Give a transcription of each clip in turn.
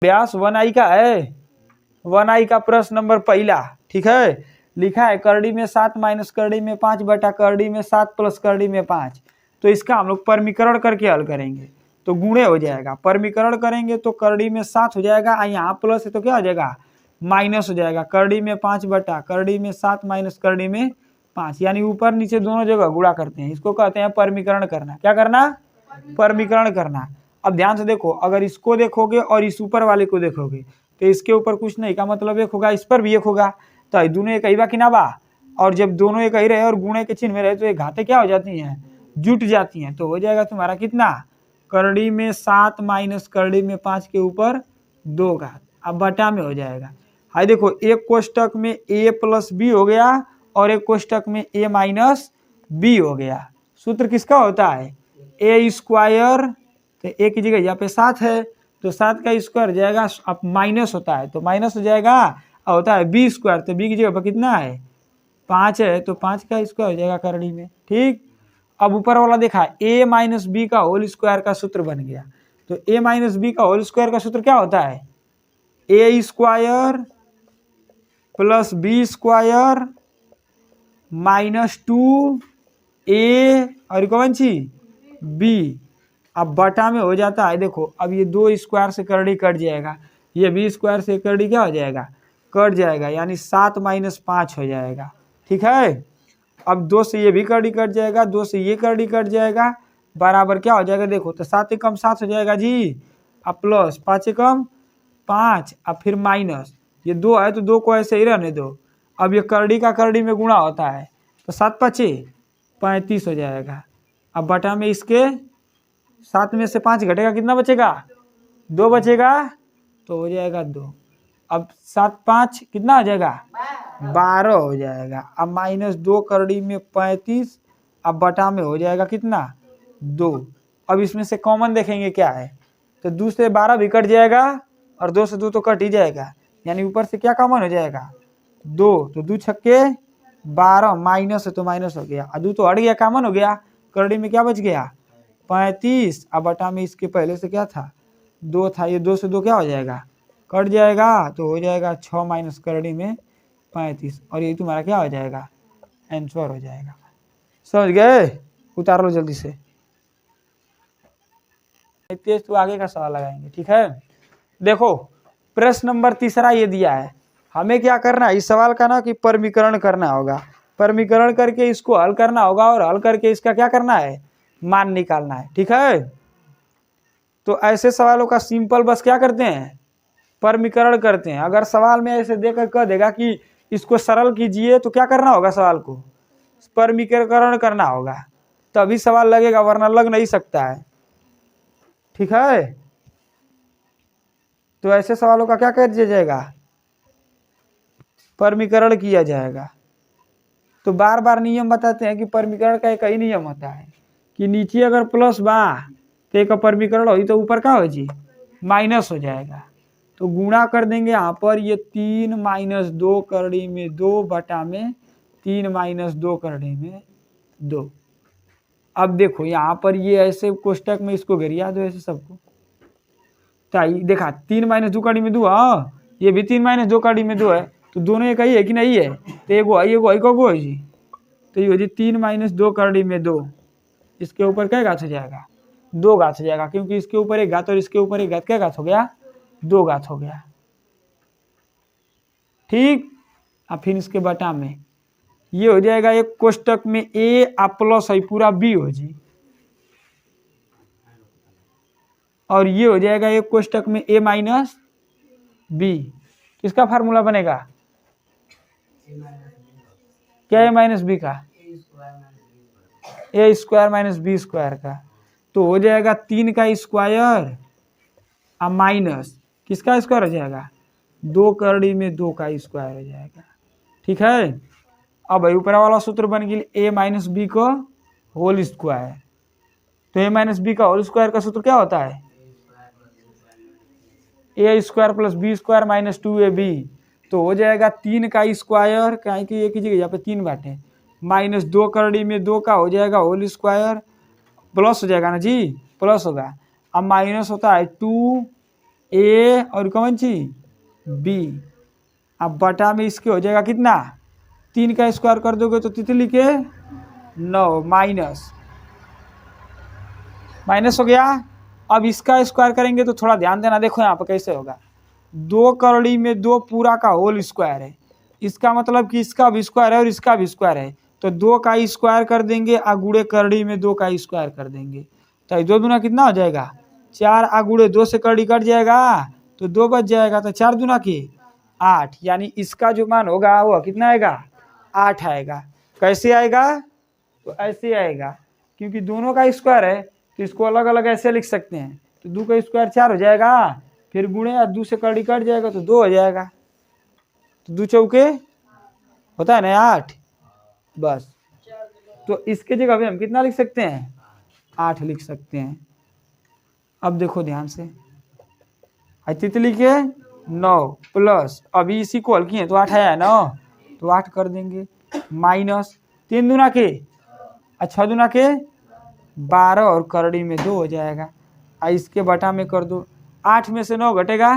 व्यास 1i का है, 1i का प्रश्न नंबर पहला। ठीक है, लिखा है करड़ी में 7 माइनस करड़ी में 5 बटा करड़ी में 7 प्लस करड़ी में 5। तो इसका हम लोग परमीकरण करके हल करेंगे तो गुणे हो जाएगा। परमीकरण करेंगे तो करड़ी में 7 हो जाएगा, यहाँ प्लस है तो क्या हो जाएगा माइनस हो जाएगा। करड़ी में 5 बटा करड़ी में 7 माइनस करड़ी में 5, यानी ऊपर नीचे दोनों जगह गुणा करते हैं। इसको कहते हैं परमीकरण करना। क्या करना? परमीकरण करना। अब ध्यान से देखो, अगर इसको देखोगे और इस ऊपर वाले को देखोगे तो इसके ऊपर कुछ नहीं का मतलब एक होगा, इस पर भी एक होगा, तो दोनों एक ही बा कि ना बा। और जब दोनों एक ही रहे और गुणे के चिन्ह में रहे तो ये घाते क्या हो जाती हैं, जुट जाती हैं। तो हो जाएगा तुम्हारा कितना, करड़ी में 7 माइनस करड़ी में 5 के ऊपर 2 घात, अब बटा में हो जाएगा। हाई देखो, एक कोष्टक में a प्लस बी हो गया और एक कोष्टक में a माइनस बी हो गया। सूत्र किसका होता है, a स्क्वायर, तो a की जगह यहाँ पे 7 है तो 7 का स्क्वायर जाएगा, अब माइनस होता है तो माइनस हो जाएगा, और होता है बी स्क्वायर तो बी की जगह पर कितना है 5 है तो 5 का स्क्वायर हो जाएगा करड़ी में। ठीक, अब ऊपर वाला देखा a माइनस बी का होल स्क्वायर का सूत्र बन गया। तो a माइनस बी का होल स्क्वायर का सूत्र क्या होता है, a square plus B square minus 2a और कौन सी b, अब बटा में हो जाता है। देखो अब ये 2 स्क्वायर से करड़ी कट जाएगा, ये बी स्क्वायर से करड़ी क्या हो जाएगा, कट जाएगा, यानी 7 माइनस 5 हो जाएगा। ठीक है, अब 2 से ये भी करड़ी कट जाएगा, 2 से ये करड़ी कट जाएगा, बराबर क्या हो जाएगा, देखो तो 7 एकम 7 हो जाएगा जी, अब प्लस 5 एकम 5, अब फिर माइनस, ये 2 है तो 2 को ऐसे ही रहने दो। अब ये करड़ी का करड़ी में गुणा होता है तो 7 पचे 35 हो जाएगा। अब बटा में इसके 7 में से 5 घटेगा, कितना बचेगा 2 बचेगा, तो हो जाएगा 2। अब 7 5 कितना हो जाएगा 12 हो जाएगा। अब माइनस 2 करड़ी में 35, अब बटा में हो जाएगा कितना 2। अब इसमें से कॉमन देखेंगे क्या है, तो 2 से 12 भी कट जाएगा और 2 से 2 तो कट ही जाएगा, यानी ऊपर से क्या कॉमन हो जाएगा 2, तो 2 छक्के 12, माइनस है तो माइनस हो गया, 2 तो हट गया कॉमन हो गया, करड़ी में क्या बच गया 35। अब बटा में इसके पहले से क्या था 2 था, ये 2 से 2 क्या हो जाएगा कट जाएगा, तो हो जाएगा 6 माइनस करड़ी में 35, और ये तुम्हारा क्या हो जाएगा आंसर हो जाएगा। समझ गए, उतार लो जल्दी से, तेज तो आगे का सवाल लगाएंगे। ठीक है, देखो प्रश्न नंबर तीसरा ये दिया है, हमें क्या करना है इस सवाल का ना कि परमीकरण करना होगा, परमीकरण करके इसको हल करना होगा और हल करके इसका क्या करना है मान निकालना है। ठीक है, तो ऐसे सवालों का सिंपल बस क्या करते हैं परमीकरण करते हैं। अगर सवाल में ऐसे देकर कह देगा कि इसको सरल कीजिए तो क्या करना होगा, सवाल को परमीकरण करना होगा, तभी सवाल लगेगा, वरना लग नहीं सकता है। ठीक है, तो ऐसे सवालों का क्या कर दिया जाएगा परमीकरण किया जाएगा। तो बार बार नियम बताते हैं कि परमीकरण का एक ही नियम होता है कि नीचे अगर प्लस बा तो एक परमीकरण हो तो ऊपर का हो जी माइनस हो जाएगा। तो गुणा कर देंगे यहाँ पर, ये 3 माइनस 2 करड़ी में 2 बटा में 3 माइनस 2 करड़ी में 2। अब देखो यहाँ पर ये ऐसे कोष्टक में इसको घरिया दो ऐसे सबको, तो देखा 3 माइनस 2 कड़ी में 2, हाँ ये भी 3 माइनस 2 कड़ी में 2 है, तो दोनों एक ही है कि नहीं है, तो एगो है को है जी, तो ये हो जी 3 माइनस 2 करड़ी में 2, इसके ऊपर क्या घात हो जाएगा 2 घात हो जाएगा, क्योंकि इसके ऊपर एक घात और इसके ऊपर एक घात, क्या घात हो गया 2 घात हो गया। ठीक, अब फिर इसके बटा में ये हो जाएगा एक कोष्टक में a प्लस है पूरा b हो जी, और ये हो जाएगा एक कोष्टक में a माइनस b। किसका फार्मूला बनेगा क्या a माइनस बी का, a square minus B square का, तो हो जाएगा 3 का स्क्वायर अब माइनस किसका स्क्वायर हो जाएगा 2 करड़ी में 2 का स्क्वायर हो जाएगा। ठीक है, अब ऊपर वाला सूत्र बन गया a माइनस बी को होल स्क्वायर, तो a माइनस बी का होल स्क्वायर का सूत्र क्या होता है a square plus B square minus 2ab, तो हो जाएगा 3 का स्क्वायर, क्या कि एक ही जगह यहाँ पे 3 बाटे, माइनस 2 करड़ी में 2 का हो जाएगा होल स्क्वायर, प्लस हो जाएगा ना जी प्लस होगा, अब माइनस होता है 2 ए और कौन सी बी। अब बटा में इसके हो जाएगा कितना, 3 का स्क्वायर कर दोगे तो तितली के 9 माइनस हो गया। अब इसका स्क्वायर करेंगे तो थोड़ा ध्यान देना, देखो यहाँ पर कैसे होगा। 2 करड़ी में 2 पूरा का होल स्क्वायर है, इसका मतलब कि इसका भी स्क्वायर है और इसका भी स्क्वायर है, तो 2 का स्क्वायर कर देंगे, आगुड़े करड़ी में 2 का स्क्वायर कर देंगे, तो 2 दूना कितना हो जाएगा 4, आगुड़े 2 से करड़ी कट जाएगा तो 2 बच जाएगा, तो 4 दूना के 8, यानी इसका जो मान होगा वो कितना आएगा 8 आएगा। कैसे आएगा, तो ऐसे आएगा, क्योंकि दोनों का स्क्वायर है तो इसको अलग अलग ऐसे लिख सकते हैं, तो 2 का स्क्वायर 4 हो जाएगा, फिर गुणे 2 से करड़ी कट जाएगा तो 2 हो जाएगा, तो 2 चौके होता है ना 8, बस। तो इसके जगह पे हम कितना लिख सकते हैं 8 लिख सकते हैं। अब देखो ध्यान से, तितली के 9 प्लस, अभी इसी को हल किए तो 8 आया है ना, तो 8 कर देंगे, माइनस 3 दूना के 6 दूना के 12 और करड़ी में 2 हो जाएगा। इसके बटा में कर दो, 8 में से 9 घटेगा,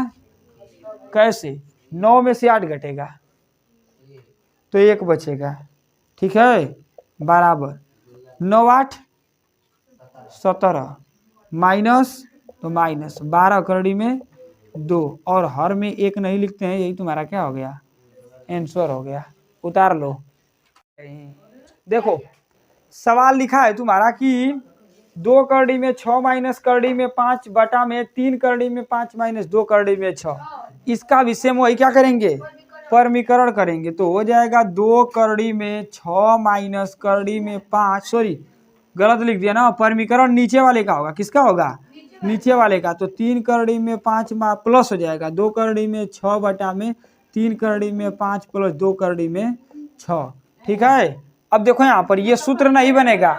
कैसे 9 में से 8 घटेगा तो 1 बचेगा, ठीक है, बराबर 9 8 17 माइनस, तो माइनस 12 करड़ी में 2, और हर में 1 नहीं लिखते हैं, यही तुम्हारा क्या हो गया आंसर हो गया, उतार लो। देखो सवाल लिखा है तुम्हारा कि 2 करड़ी में 6 माइनस करड़ी में 5 बटा में 3 करड़ी में 5 माइनस 2 करड़ी में 6, इसका विषय में वही क्या करेंगे परमीकरण करेंगे, तो हो जाएगा 2 करड़ी में 6 माइनस करड़ी में 5, सॉरी गलत लिख दिया ना, परमीकरण नीचे वाले का होगा, किसका होगा नीचे वाले का, तो 3 करड़ी में 5 प्लस हो जाएगा 2 करड़ी में 6 बटा में 3 करड़ी में 5 प्लस 2 करड़ी में 6, ठीक है। अब देखो यहाँ पर ये सूत्र नहीं बनेगा,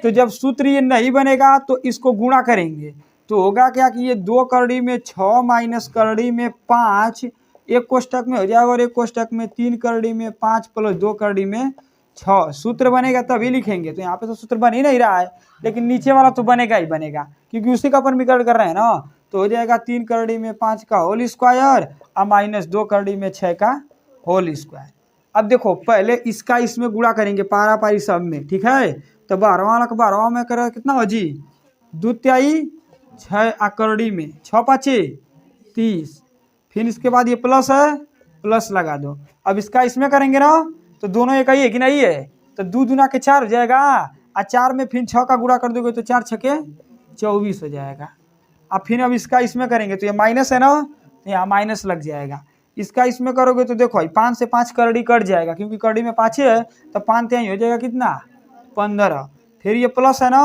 तो जब सूत्र ये नहीं बनेगा तो इसको गुणा करेंगे, तो होगा क्या कि ये 2 करड़ी में 6 माइनस करड़ी में 5 एक कोष्टक में हो जाएगा, और एक कोष्टक में 3 करड़ी में 5 प्लस 2 करड़ी में 6, सूत्र बनेगा तभी लिखेंगे। तो यहाँ पे तो सूत्र बन ही नहीं रहा है, लेकिन नीचे वाला तो बनेगा ही बनेगा, क्योंकि उसी का परमीकरण कर रहे हैं ना, तो हो जाएगा 3 करड़ी में 5 का होल स्क्वायर और माइनस 2 करड़ी में 6 का होल स्क्वायर। अब देखो पहले इसका इसमें गुणा करेंगे पारा पारी सब में, ठीक है, तो 12वां वाला का 12वां में करें कितना हो जी 2 तिहाई 6 आकरड़ी में 6 5 30, फिर इसके बाद ये प्लस है, प्लस लगा दो। अब इसका इसमें करेंगे ना तो दोनों एक ही है कि नहीं है, तो 2 दूना के 4 हो जाएगा, और 4 में फिर 6 का गुणा कर दोगे तो 4 छके 24 हो जाएगा। अब फिर अब इसका इसमें करेंगे तो ये माइनस है ना, तो यहाँ माइनस लग जाएगा। इसका इसमें करोगे तो देखो 5 से 5 करड़ी कट जाएगा, क्योंकि करड़ी में 5 है, तो 5 तिहाई हो जाएगा कितना 15, फिर ये प्लस है ना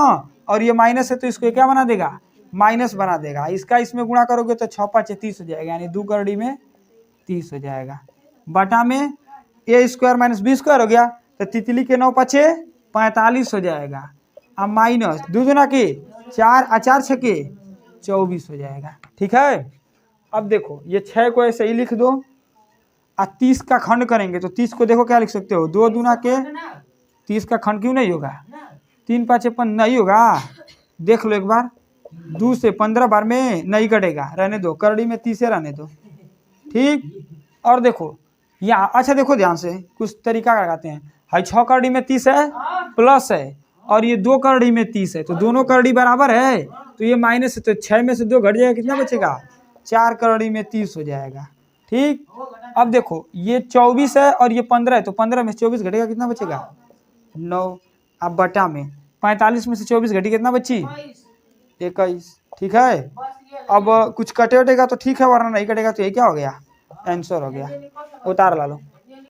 और ये माइनस है, तो इसको क्या बना देगा माइनस बना देगा। इसका इसमें गुणा करोगे तो 6 5 30 हो जाएगा, यानी 2 करड़ी में 30 हो जाएगा, बटा में ए स्क्वायर माइनस बी स्क्वायर हो गया, तो तितली के 9 5 45 हो जाएगा, अब माइनस 2 दूना के 4 और 4 छके 24 हो जाएगा, ठीक है। अब देखो ये 6 को ऐसे ही लिख दो, और 30 का खंड करेंगे तो 30 को देखो क्या लिख सकते हो 2 दूना के 30 का खंड क्यों नहीं होगा, 3 5 5 नहीं होगा, देख लो एक बार, 2 से 15 बार में नहीं कटेगा, रहने दो, करड़ी में 30 रहने दो, ठीक। और देखो यहाँ अच्छा देखो ध्यान से, कुछ तरीका लगाते हैं, हाई 6 करड़ी में 30 है प्लस है, और ये 2 करड़ी में 30 है, तो दोनों करड़ी बराबर है, तो ये माइनस है, तो 6 में से 2 घट जाएगा, कितना बचेगा 4 करड़ी में 30 हो जाएगा, ठीक। अब देखो ये 24 है और ये 15 है, तो 15 में से 24 घटेगा, कितना बचेगा 9, अब बटा में 45 में से 24 घटी कितना बची 21, ठीक है। अब कुछ कटे वटेगा तो ठीक है, वरना नहीं कटेगा तो ये क्या हो गया आंसर हो गया, उतार ला लो।